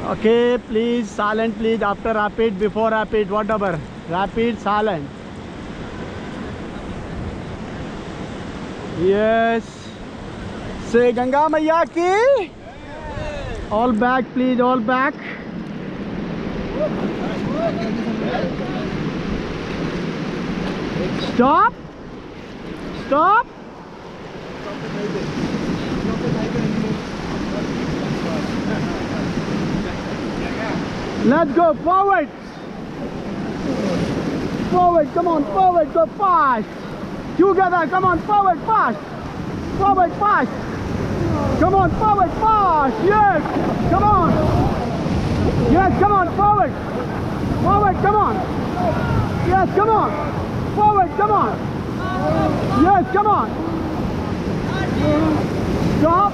Okay, please silent, please. After rapid, before rapid, whatever. Rapid, silent. Yes. Say Ganga Maiya ki. All back, please. All back. Stop. Stop. Let's go forward. Forward, come on, forward, go fast. Together, come on, forward, fast. Forward, fast. Come on, forward, fast. Yes, come on. Yes, come on, forward. Forward, come on. Yes, come on. Forward, come on. Yes, come on. Stop.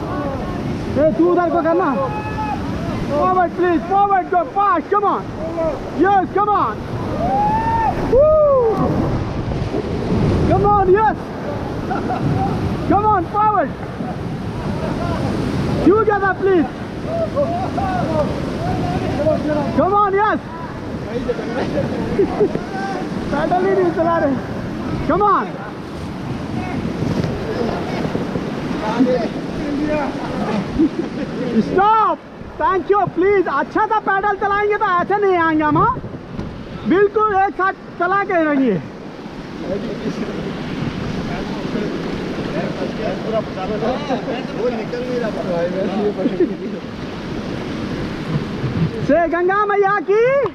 Hey, तू उधर को करना. Forward, please. Forward, go fast. Come on. Yes, come on. Woo. Come on, yes. Come on, forward. Together, please. Come on, yes. पैदल ही नहीं चला रहे. Come on. Stop. Thank you. Please. अच्छा था पैडल चलाएंगे तो ऐसे नहीं आएंगे हम. हाँ बिल्कुल एक साथ चला के रहिए. से गंगा मैया की.